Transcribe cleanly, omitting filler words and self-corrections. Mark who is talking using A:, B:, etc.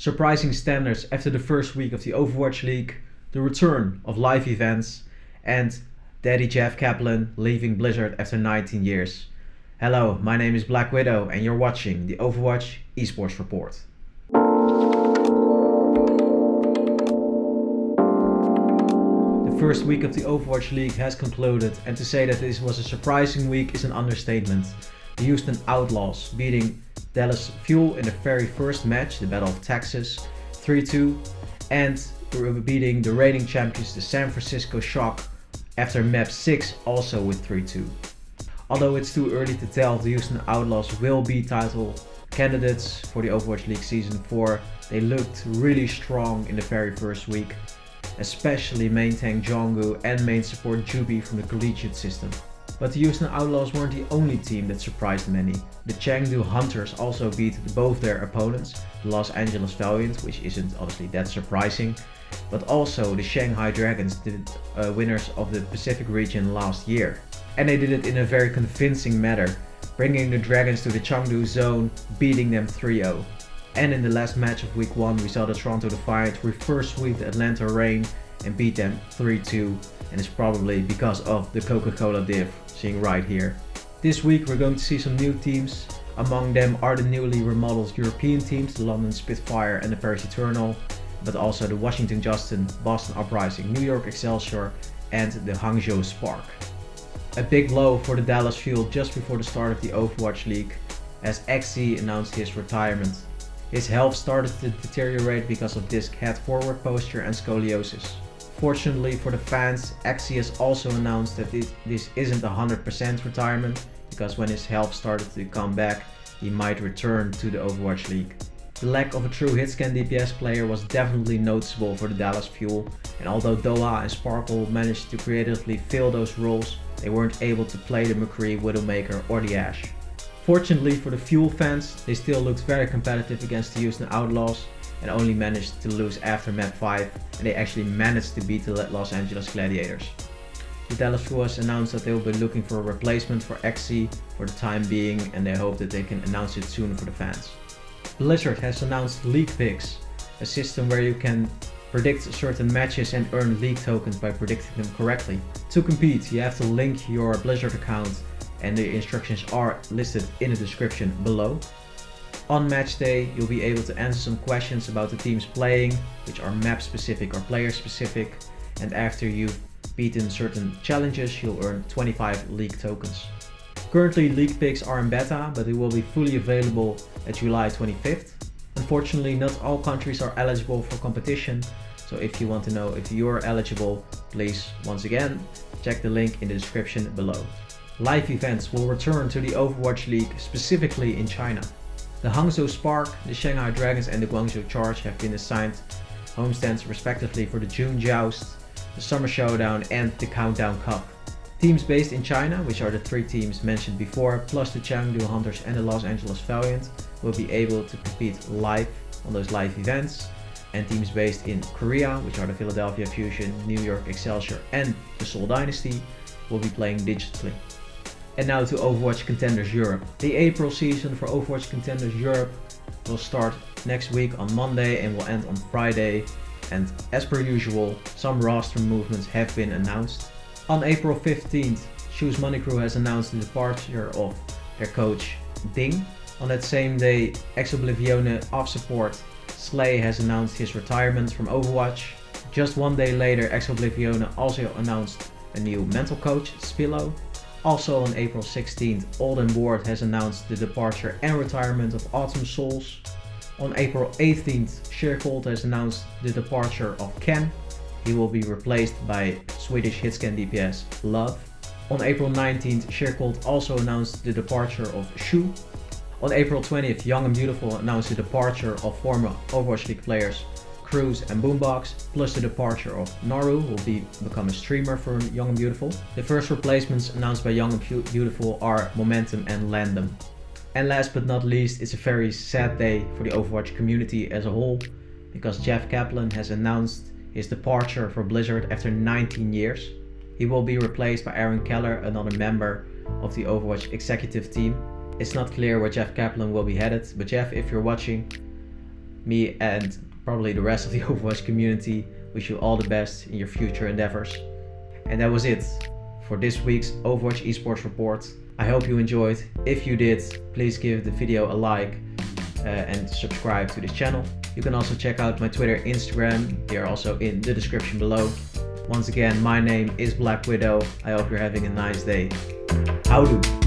A: surprising standards after the first week of the Overwatch League, the return of live events, and Daddy Jeff Kaplan leaving Blizzard after 19 years. Hello, my name is Black Widow and you're watching the Overwatch Esports Report. The first week of the Overwatch League has concluded, and to say that this was a surprising week is an understatement. The Houston Outlaws beating Dallas Fuel in the very first match, the Battle of Texas, 3-2, and beating the reigning champions, the San Francisco Shock, after map 6 also with 3-2. Although it's too early to tell if the Houston Outlaws will be title candidates for the Overwatch League Season 4, they looked really strong in the very first week, especially main tank Jonggu and main support Jubi from the collegiate system. But the Houston Outlaws weren't the only team that surprised many. The Chengdu Hunters also beat both their opponents, the Los Angeles Valiant, which isn't obviously that surprising, but also the Shanghai Dragons, the winners of the Pacific region last year. And they did it in a very convincing manner, bringing the Dragons to the Chengdu zone, beating them 3-0. And in the last match of week 1 we saw the Toronto Defiant reverse sweep the Atlanta Reign and beat them 3-2, and it's probably because of the Coca-Cola diff, seeing right here. This week we're going to see some new teams. Among them are the newly remodeled European teams, the London Spitfire and the Paris Eternal, but also the Washington Justin, Boston Uprising, New York Excelsior and the Hangzhou Spark. A big blow for the Dallas Fuel just before the start of the Overwatch League, as Xzi announced his retirement. His health started to deteriorate because of disc head forward posture and scoliosis. Fortunately for the fans, Xzi has also announced that this isn't a 100% retirement, because when his health started to come back, he might return to the Overwatch League. The lack of a true Hitscan DPS player was definitely noticeable for the Dallas Fuel, and although Doha and Sparkle managed to creatively fill those roles, they weren't able to play the McCree, Widowmaker or the Ashe. Fortunately for the Fuel fans, they still looked very competitive against the Houston Outlaws and only managed to lose after map 5, and they actually managed to beat the Los Angeles Gladiators. The Dallas Fuel has announced that they will be looking for a replacement for Xzi for the time being, and they hope that they can announce it soon for the fans. Blizzard has announced League Picks, a system where you can predict certain matches and earn League tokens by predicting them correctly. To compete, you have to link your Blizzard account, and the instructions are listed in the description below. On match day, you'll be able to answer some questions about the teams playing, which are map specific or player specific, and after you've beaten certain challenges, you'll earn 25 League tokens. Currently, League Picks are in beta, but they will be fully available at July 25th. Unfortunately, not all countries are eligible for competition, so if you want to know if you're eligible, please, once again, check the link in the description below. Live events will return to the Overwatch League, specifically in China. The Hangzhou Spark, the Shanghai Dragons and the Guangzhou Charge have been assigned homestands respectively for the June Joust, the Summer Showdown and the Countdown Cup. Teams based in China, which are the 3 teams mentioned before, plus the Chengdu Hunters and the Los Angeles Valiant, will be able to compete live on those live events. And teams based in Korea, which are the Philadelphia Fusion, New York Excelsior and the Seoul Dynasty, will be playing digitally. And now to Overwatch Contenders Europe. The April season for Overwatch Contenders Europe will start next week on Monday and will end on Friday. And as per usual, some roster movements have been announced. On April 15th, Shoes Money Crew has announced the departure of their coach Ding. On that same day, Ex-Oblivione off support Slay has announced his retirement from Overwatch. Just one day later, Ex-Oblivione also announced a new mental coach, Spillo. Also on April 16th, Old and Board has announced the departure and retirement of Autumn Souls. On April 18th, Sheercold has announced the departure of Ken. He will be replaced by Swedish Hitscan DPS Love. On April 19th, Sheercold also announced the departure of Shu. On April 20th, Young and Beautiful announced the departure of former Overwatch League players Cruz and Boombox, plus the departure of Naru, who will become a streamer for Young and Beautiful. The first replacements announced by Young and Beautiful are Momentum and Landom. And last but not least, it's a very sad day for the Overwatch community as a whole, because Jeff Kaplan has announced his departure for Blizzard after 19 years. He will be replaced by Aaron Keller, another member of the Overwatch executive team. It's not clear where Jeff Kaplan will be headed, but Jeff, if you're watching, Me and probably the rest of the Overwatch community wish you all the best in your future endeavors. And that was it for this week's Overwatch Esports report. I hope you enjoyed. If you did, please give the video a like and subscribe to this channel. You can also check out my Twitter, Instagram. They are also in the description below. Once again, my name is Black Widow. I hope you're having a nice day. Howdy.